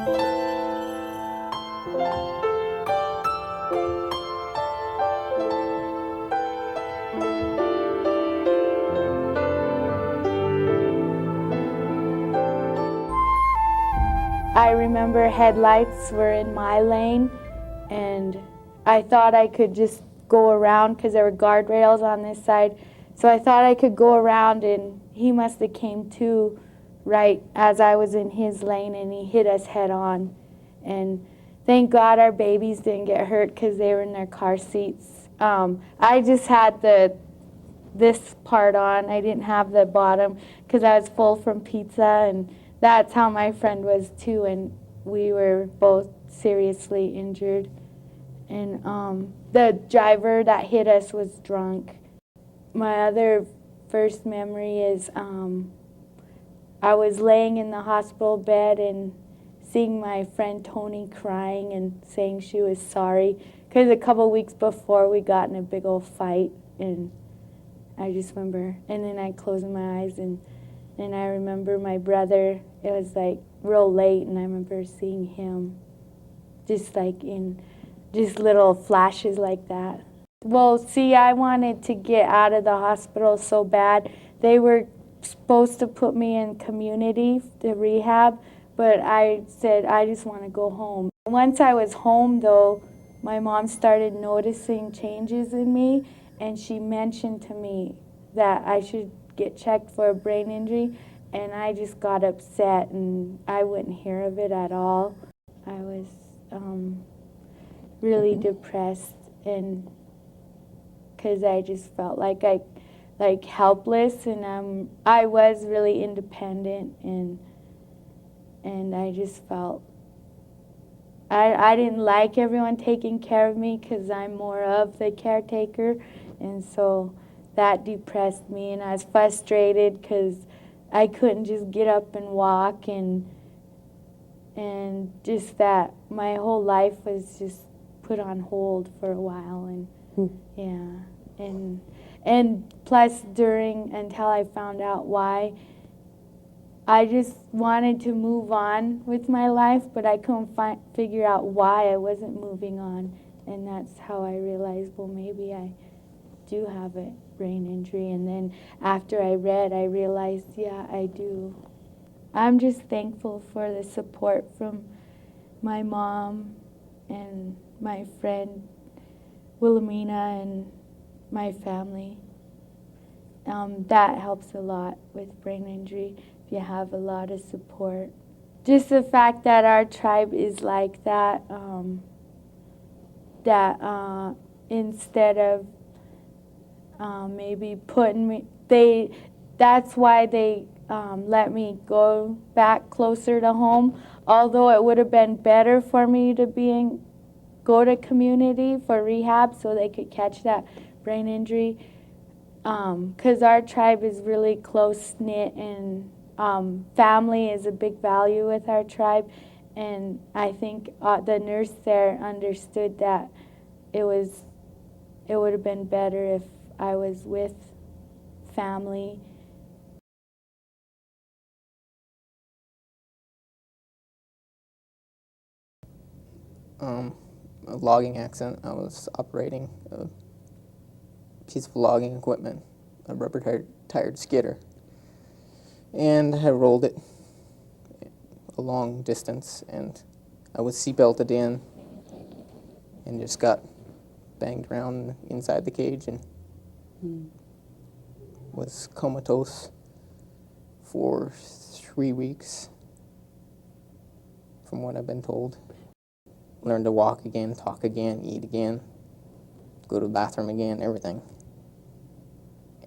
I remember headlights were in my lane, and I thought I could just go around because there were guardrails on this side. So I thought I could go around, and he must have came to right as I was in his lane, and he hit us head on. And thank God our babies didn't get hurt because they were in their car seats. I just had this part on. I didn't have the bottom because I was full from pizza, and that's how my friend was too, and we were both seriously injured. And the driver that hit us was drunk. My other first memory is I was laying in the hospital bed and seeing my friend Tony crying and saying she was sorry because a couple weeks before we got in a big old fight, and I just remember, and then I closed my eyes, and I remember my brother. It was like real late, and I remember seeing him just like in just little flashes like that. Well, see, I wanted to get out of the hospital so bad. They were supposed to put me in community, the rehab, but I said I just want to go home. Once I was home, though, my mom started noticing changes in me, and she mentioned to me that I should get checked for a brain injury, and I just got upset, and I wouldn't hear of it at all. I was really depressed, and because I just felt like helpless, and I was really independent, and I just felt I didn't like everyone taking care of me because I'm more of the caretaker, and so that depressed me, and I was frustrated because I couldn't just get up and walk, and just that my whole life was just put on hold for a while, and yeah, and plus until I found out why, I just wanted to move on with my life, but I couldn't figure out why I wasn't moving on, and that's how I realized, well, maybe I do have a brain injury. And then after I read, I realized, yeah, I do. I'm just thankful for the support from my mom and my friend Wilhelmina and my family. That helps a lot with brain injury if you have a lot of support. Just the fact that our tribe is like that, instead of maybe putting me, that's why they let me go back closer to home, although it would have been better for me to go to community for rehab so they could catch that brain injury, because our tribe is really close-knit, and family is a big value with our tribe, and I think the nurse there understood that it would have been better if I was with family. A logging accident. I was operating a piece of logging equipment, a rubber-tired skidder, and I rolled it a long distance, and I was seatbelted in and just got banged around inside the cage and was comatose for 3 weeks, from what I've been told. Learned to walk again, talk again, eat again, go to the bathroom again, everything.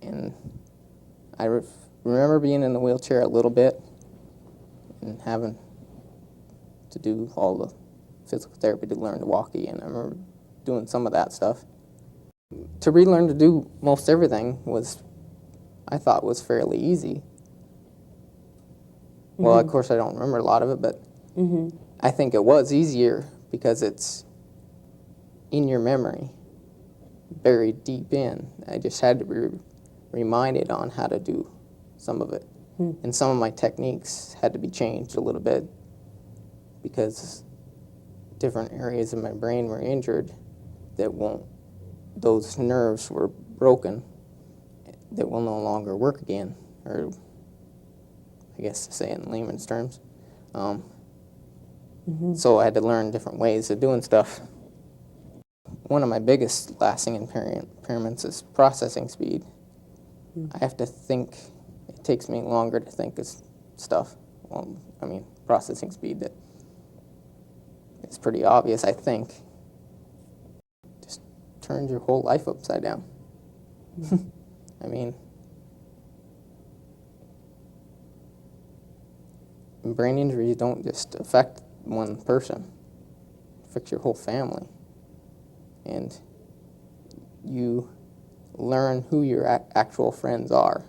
And I remember being in the wheelchair a little bit and having to do all the physical therapy to learn to walk again. I remember doing some of that stuff. To relearn to do most everything I thought was fairly easy. Well, of course, I don't remember a lot of it, but I think it was easier because it's in your memory, buried deep in. I just had to be reminded on how to do some of it. And some of my techniques had to be changed a little bit. because different areas of my brain were injured those nerves were broken that will no longer work again, or I guess to say it in layman's terms. So I had to learn different ways of doing stuff. One of my biggest lasting impairments is processing speed. I have to think, it takes me longer to think of stuff. Well, I mean, processing speed, that it's pretty obvious, I think. Just turns your whole life upside down. I mean, brain injuries don't just affect one person, it affects your whole family. And you learn who your actual friends are.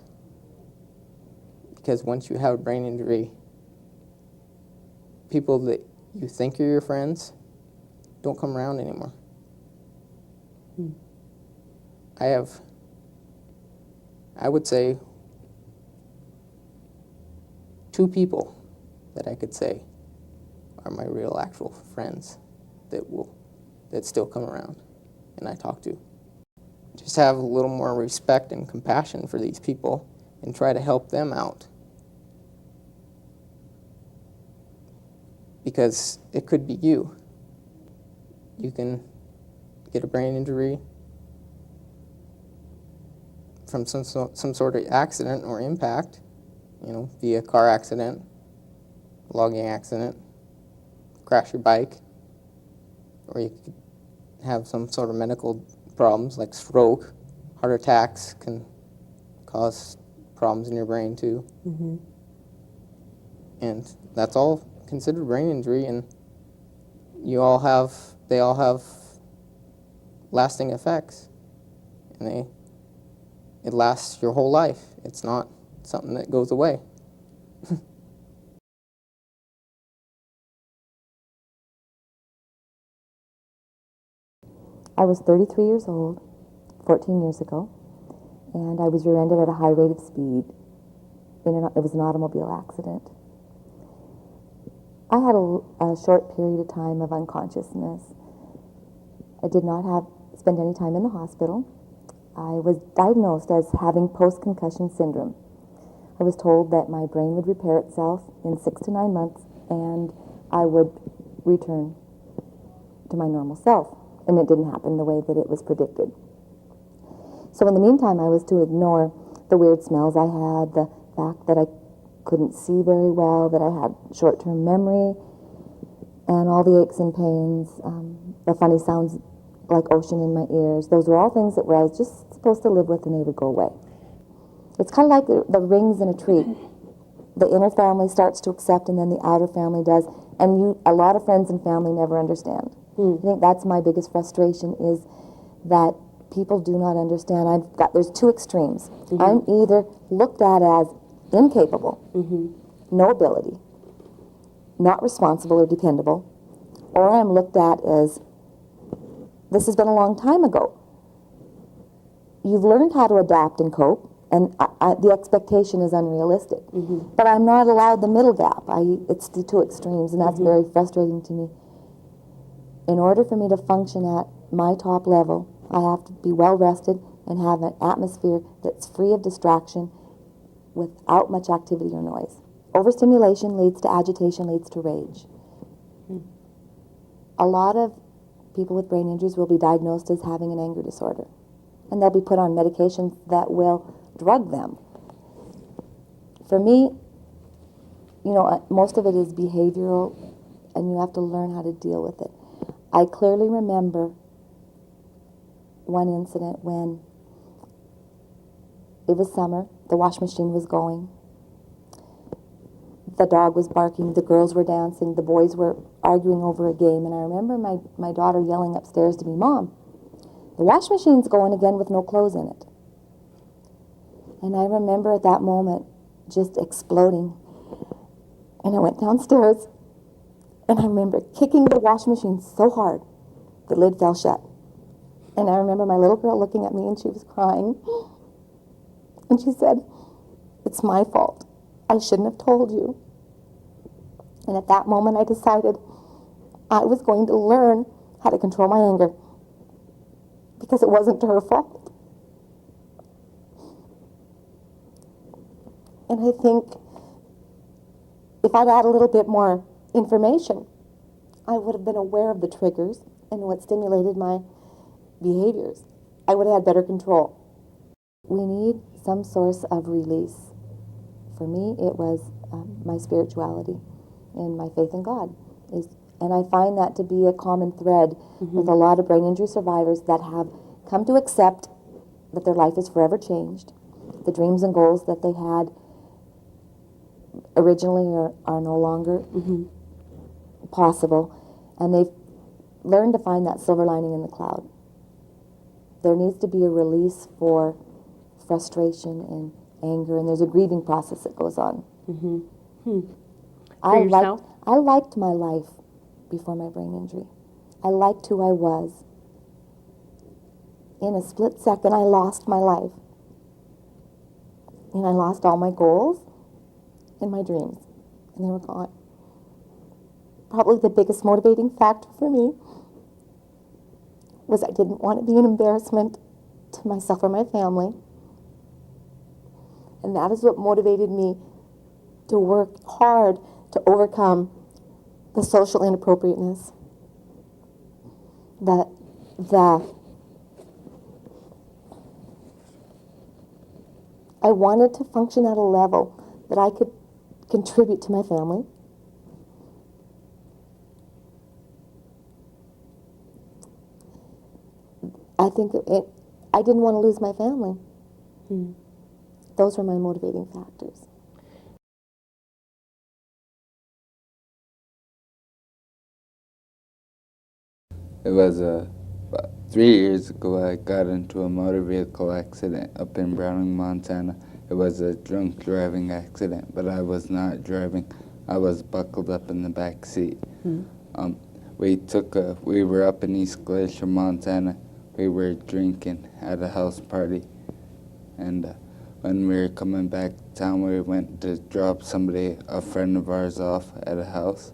Because once you have a brain injury, people that you think are your friends don't come around anymore. I would say 2 people that I could say are my real actual friends that still come around and I talk to. Just have a little more respect and compassion for these people and try to help them out. Because it could be you. You can get a brain injury from some sort of accident or impact, via car accident, logging accident, crash your bike, or you could have some sort of medical problems like stroke. Heart attacks can cause problems in your brain too. And that's all considered brain injury, and they all have lasting effects, and it lasts your whole life. It's not something that goes away. I was 33 years old 14 years ago, and I was rear-ended at a high rate of speed. It was an automobile accident. I had a short period of time of unconsciousness. I did not spend any time in the hospital. I was diagnosed as having post-concussion syndrome. I was told that my brain would repair itself in 6 to 9 months, and I would return to my normal self. And it didn't happen the way that it was predicted. So in the meantime, I was to ignore the weird smells I had, the fact that I couldn't see very well, that I had short-term memory, and all the aches and pains, the funny sounds like ocean in my ears. Those were all things that I was just supposed to live with, and they would go away. It's kind of like the rings in a tree. The inner family starts to accept, and then the outer family does, and a lot of friends and family never understand. I think that's my biggest frustration, is that people do not understand. There's 2 extremes. I'm either looked at as incapable, no ability, not responsible or dependable, or I'm looked at as, this has been a long time ago. You've learned how to adapt and cope, and the expectation is unrealistic. But I'm not allowed the middle gap. It's the 2 extremes, and that's very frustrating to me. In order for me to function at my top level, I have to be well rested and have an atmosphere that's free of distraction without much activity or noise. Overstimulation leads to agitation, leads to rage. A lot of people with brain injuries will be diagnosed as having an anger disorder, and they'll be put on medications that will drug them. For me, most of it is behavioral, and you have to learn how to deal with it. I clearly remember one incident when it was summer, the wash machine was going, the dog was barking, the girls were dancing, the boys were arguing over a game, and I remember my daughter yelling upstairs to me, "Mom, the wash machine's going again with no clothes in it." And I remember at that moment just exploding, and I went downstairs, and I remember kicking the washing machine so hard, the lid fell shut. And I remember my little girl looking at me, and she was crying. And she said, "It's my fault. I shouldn't have told you." And at that moment I decided I was going to learn how to control my anger because it wasn't her fault. And I think if I'd had a little bit more information, I would have been aware of the triggers and what stimulated my behaviors. I would have had better control. We need some source of release. For me, it was my spirituality and my faith in God. And I find that to be a common thread with a lot of brain injury survivors that have come to accept that their life is forever changed. The dreams and goals that they had originally are no longer possible, and they've learned to find that silver lining in the cloud. There needs to be a release for frustration and anger, and there's a grieving process that goes on. For yourself? I liked my life before my brain injury. I liked who I was. In a split second, I lost my life. And I lost all my goals and my dreams, and they were gone. Probably the biggest motivating factor for me was I didn't want to be an embarrassment to myself or my family. And that is what motivated me to work hard to overcome the social inappropriateness. I wanted to function at a level that I could contribute to my family. I think I didn't want to lose my family. Those were my motivating factors. It was about 3 years ago I got into a motor vehicle accident up in Browning, Montana. It was a drunk driving accident, but I was not driving. I was buckled up in the back seat. We were up in East Glacier, Montana. We were drinking at a house party, and when we were coming back to town, we went to drop a friend of ours, off at a house.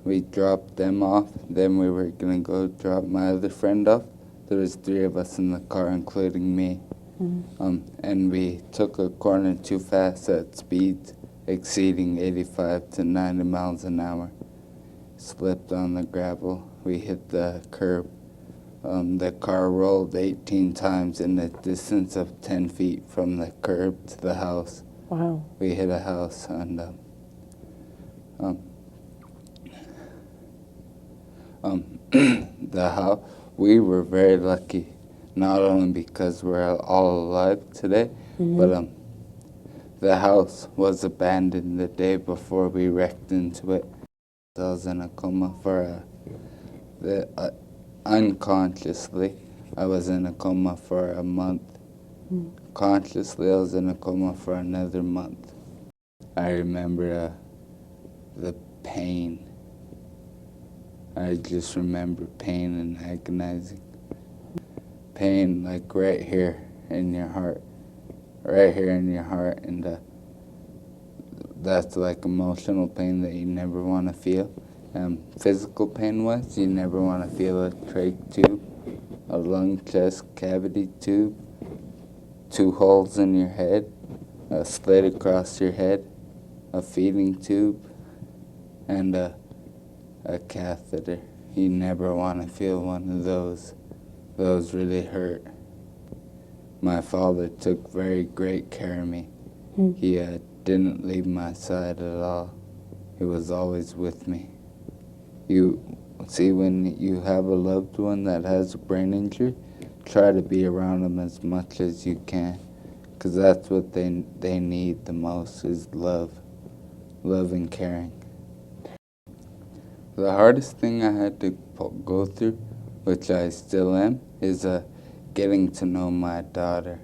We dropped them off, then we were going to go drop my other friend off. There was 3 of us in the car, including me. And we took a corner too fast at speeds exceeding 85 to 90 miles an hour. Slipped on the gravel. We hit the curb. The car rolled 18 times in a distance of 10 feet from the curb to the house. Wow. We hit a house, and the house, we were very lucky, not only because we're all alive today, but the house was abandoned the day before we wrecked into it. I was in a coma for unconsciously. I was in a coma for a month. Consciously, I was in a coma for another month. I remember the pain. I just remember pain and agonizing. Pain like right here in your heart. Right here in your heart, and that's like emotional pain that you never want to feel. Physical pain-wise, you never want to feel a trach tube, a lung chest cavity tube, 2 holes in your head, a slit across your head, a feeding tube, and a catheter. You never want to feel one of those. Those really hurt. My father took very great care of me. He didn't leave my side at all. He was always with me. You see, when you have a loved one that has a brain injury, try to be around them as much as you can, because that's what they need the most, is love and caring. The hardest thing I had to go through, which I still am, is getting to know my daughter.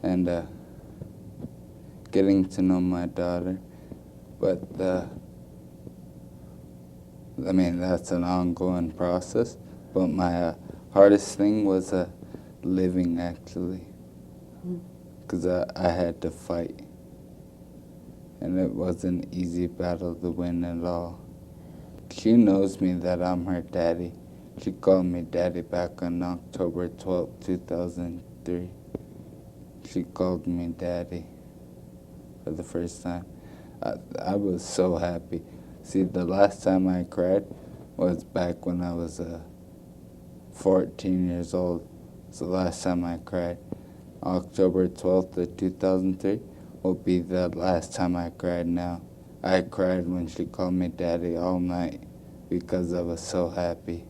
And getting to know my daughter. But that's an ongoing process. But my hardest thing was living, actually, because I had to fight. And it wasn't an easy battle to win at all. she knows me that I'm her daddy. She called me daddy back on October 12th, 2003. She called me daddy for the first time. I was so happy. See, the last time I cried was back when I was 14 years old. It's the last time I cried. October 12th of 2003 will be the last time I cried now. I cried when she called me daddy all night because I was so happy.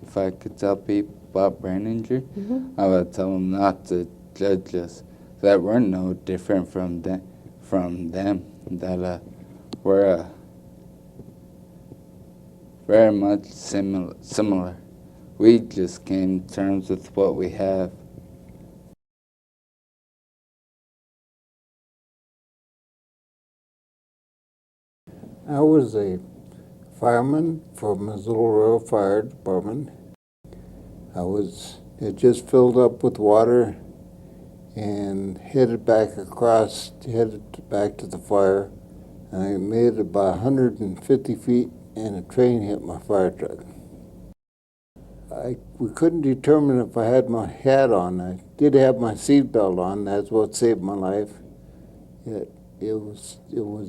If I could tell people about brain injury, I would tell them not to judge us, that we're no different from them, that we're very much similar. We just came to terms with what we have. I was a fireman for Missoula Rural Fire Department. It just filled up with water and headed back to the fire. And I made it about 150 feet and a train hit my fire truck. We couldn't determine if I had my hat on. I did have my seatbelt on. That's what saved my life. It was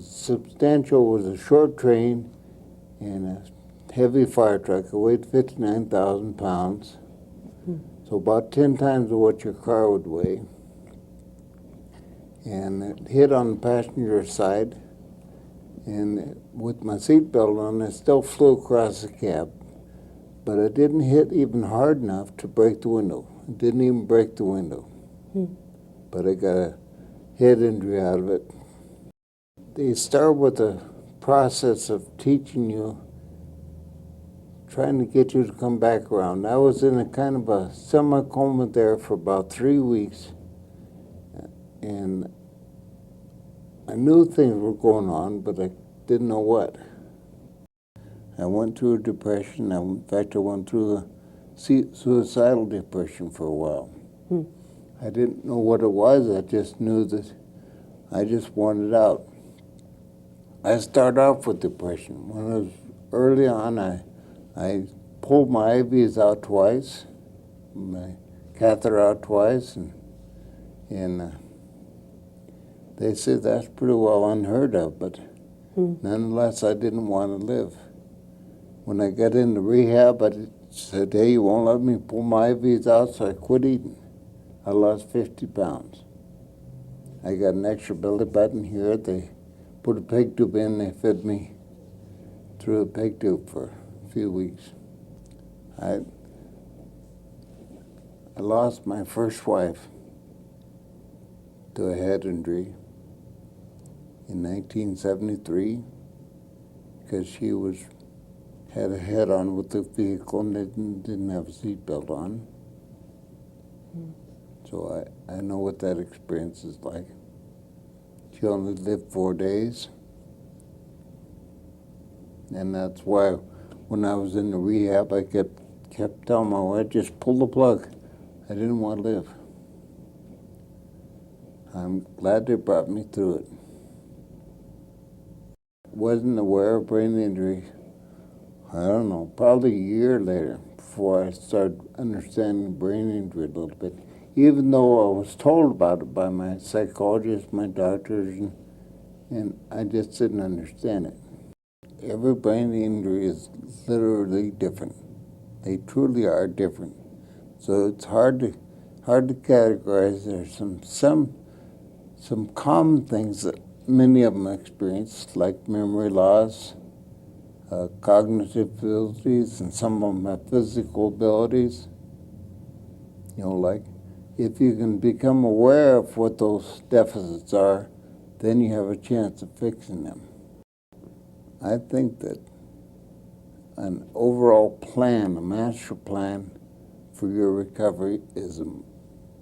substantial. It was a short train and a heavy fire truck. It weighed 59,000 pounds, so about 10 times what your car would weigh. And it hit on the passenger side, and with my seatbelt on, it still flew across the cab. But it didn't hit even hard enough to break the window. It didn't even break the window. But I got a head injury out of it. They start with a process of teaching you, trying to get you to come back around. I was in a kind of a semi-coma there for about 3 weeks, and I knew things were going on, but I didn't know what. I went through a depression. In fact, I went through a suicidal depression for a while. I didn't know what it was. I just knew that I just wanted out. I started off with depression. When I was early on, I pulled my IVs out twice, my catheter out twice, and they said that's pretty well unheard of, but nonetheless, I didn't want to live. When I got into rehab, I said, hey, you won't let me pull my IVs out, so I quit eating. I lost 50 pounds. I got an extra belly button here. They put a peg tube in, they fed me through a peg tube for a few weeks. I lost my first wife to a head injury in 1973 because she had a head-on with the vehicle and didn't have a seatbelt on. So I know what that experience is like. She only lived 4 days. And that's why when I was in the rehab, I kept telling my wife, just pull the plug. I didn't want to live. I'm glad they brought me through it. Wasn't aware of brain injury, I don't know, probably a year later before I started understanding brain injury a little bit. Even though I was told about it by my psychologists, my doctors, and I just didn't understand it. Every brain injury is literally different. They truly are different. So it's hard to categorize. There's some common things that many of them experience, like memory loss, cognitive abilities, and some of them have physical abilities. Like if you can become aware of what those deficits are, then you have a chance of fixing them. I think that an overall plan, a master plan for your recovery is a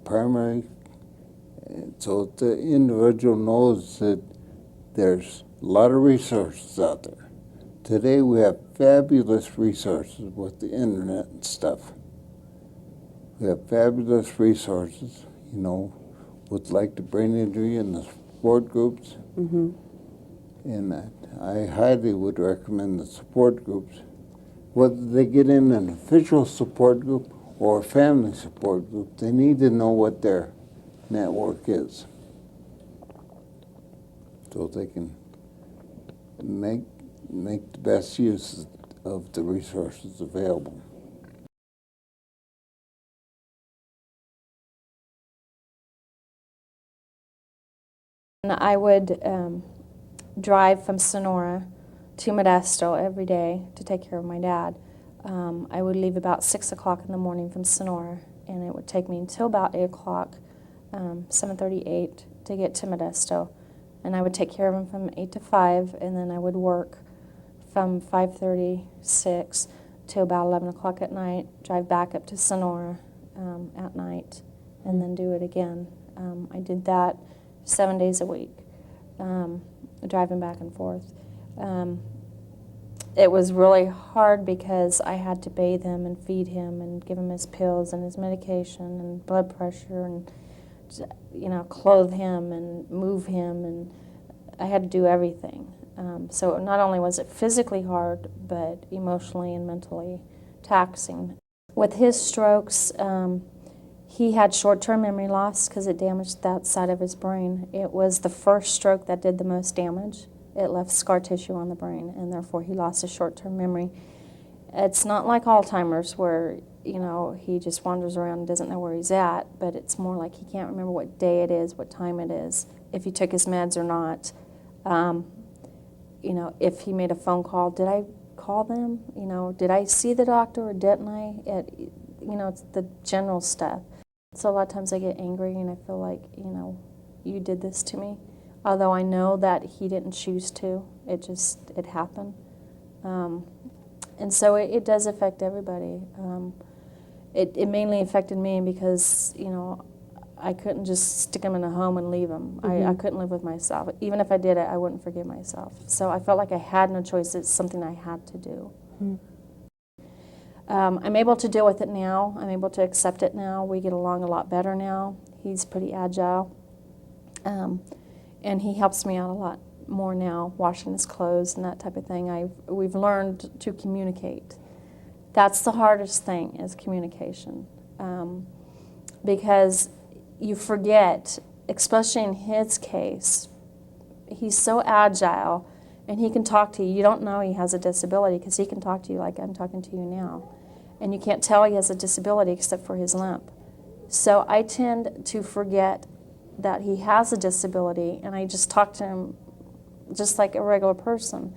primary, so the individual knows that there's a lot of resources out there. Today we have fabulous resources with the internet and stuff. We have fabulous resources, with like the brain injury and the support groups. And I highly would recommend the support groups, whether they get in an official support group or a family support group, they need to know what their network is so they can make the best use of the resources available. And I would drive from Sonora to Modesto every day to take care of my dad. I would leave about 6 o'clock in the morning from Sonora, and it would take me until about 8 o'clock, 7:38, to get to Modesto. And I would take care of him from 8 to 5, and then I would work from 5:36 to about 11 o'clock at night, drive back up to Sonora at night, and then do it again. I did that 7 days a week, driving back and forth. It was really hard because I had to bathe him and feed him and give him his pills and his medication and blood pressure and, you know, clothe him and move him, and I had to do everything. So not only was it physically hard, but emotionally and mentally taxing. With his strokes, he had short-term memory loss because it damaged that side of his brain. It was the first stroke that did the most damage. It left scar tissue on the brain, and therefore he lost his short-term memory. It's not like Alzheimer's where, you know, he just wanders around and doesn't know where he's at, but it's more like he can't remember what day it is, what time it is, if he took his meds or not. You know, if he made a phone call, did I call them? You know, did I see the doctor or didn't I? You know, it's the general stuff. So a lot of times I get angry and I feel like, you know, you did this to me. Although I know that he didn't choose to. It happened. And so it does affect everybody. It mainly affected me because, you know, I couldn't just stick him in a home and leave him. I couldn't live with myself. Even if I did it, I wouldn't forgive myself. So I felt like I had no choice. It's something I had to do. I'm able to deal with it now. I'm able to accept it now. We get along a lot better now. He's pretty agile. And he helps me out a lot more now, washing his clothes and that type of thing. We've learned to communicate. That's the hardest thing, is communication. Because you forget, especially in his case, he's so agile and he can talk to you. You don't know he has a disability because he can talk to you like I'm talking to you now. And you can't tell he has a disability except for his limp. So I tend to forget that he has a disability, and I just talk to him just like a regular person.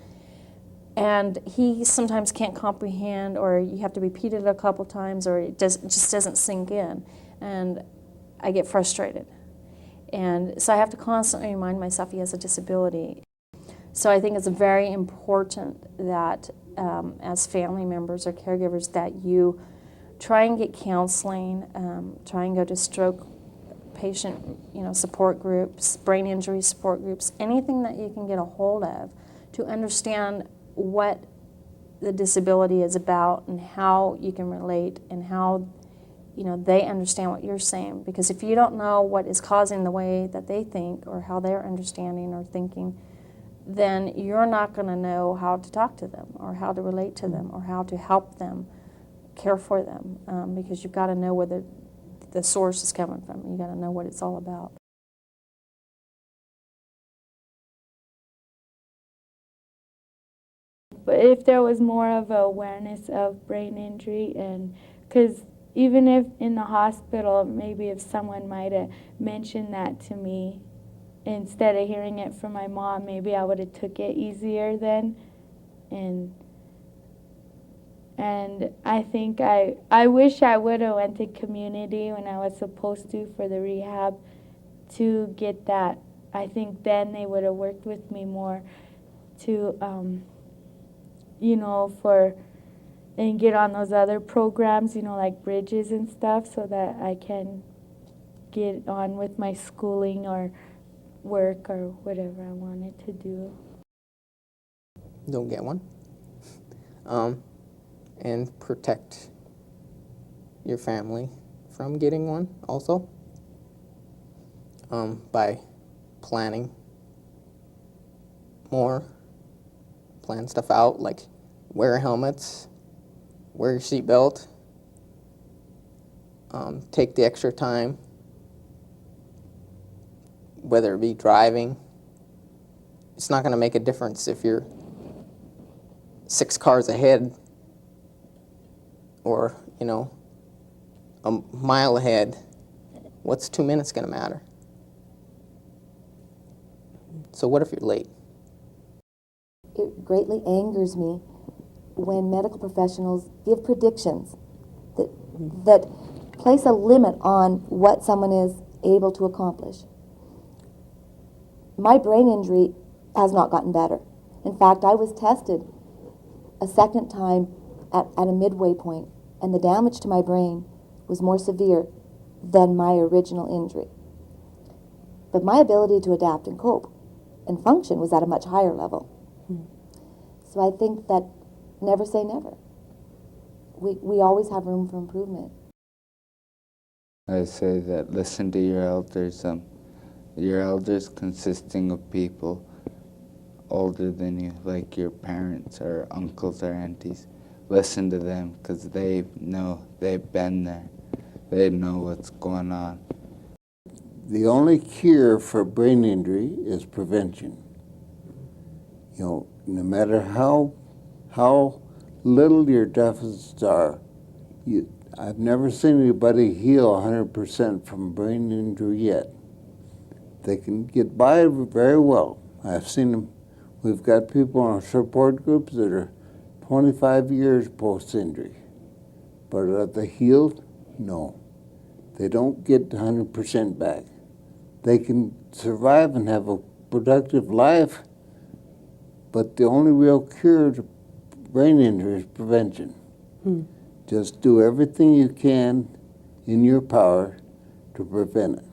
And he sometimes can't comprehend, or you have to repeat it a couple times, or it just doesn't sink in. And I get frustrated. And so I have to constantly remind myself he has a disability. So I think it's very important that as family members or caregivers that you try and get counseling, try and go to stroke patient, you know, support groups, brain injury support groups, anything that you can get a hold of to understand what the disability is about and how you can relate and how, you know, they understand what you're saying. Because if you don't know what is causing the way that they think or how they're understanding or thinking, then you're not going to know how to talk to them or how to relate to them or how to help them, care for them, because you've got to know where the source is coming from. You've got to know what it's all about. But if there was more of an awareness of brain injury, and because even if in the hospital, maybe if someone might have mentioned that to me, instead of hearing it from my mom, maybe I would have took it easier then. And I think I wish I would have went to community when I was supposed to for the rehab to get that. I think then they would have worked with me more to, you know, and get on those other programs, you know, like Bridges and stuff, so that I can get on with my schooling or work or whatever I wanted to do. Don't get one. And protect your family from getting one also, by planning more, plan stuff out, like wear helmets, wear your seatbelt, take the extra time, whether it be driving. It's not going to make a difference if you're 6 cars ahead or, you know, a mile ahead. What's 2 minutes going to matter? So what if you're late? It greatly angers me when medical professionals give predictions that place a limit on what someone is able to accomplish. My brain injury has not gotten better. In fact, I was tested a second time at a midway point, and the damage to my brain was more severe than my original injury. But my ability to adapt and cope and function was at a much higher level. So I think that never say never. We always have room for improvement. I say that listen to your elders. Your elders consisting of people older than you, like your parents or uncles or aunties. Listen to them because they know, they've been there. They know what's going on. The only cure for brain injury is prevention. You know, no matter how little your deficits are, I've never seen anybody heal 100% from brain injury yet. They can get by very well. I've seen them. We've got people in our support groups that are 25 years post-injury. But are they healed? No. They don't get 100% back. They can survive and have a productive life, but the only real cure to brain injury is prevention. Just do everything you can in your power to prevent it.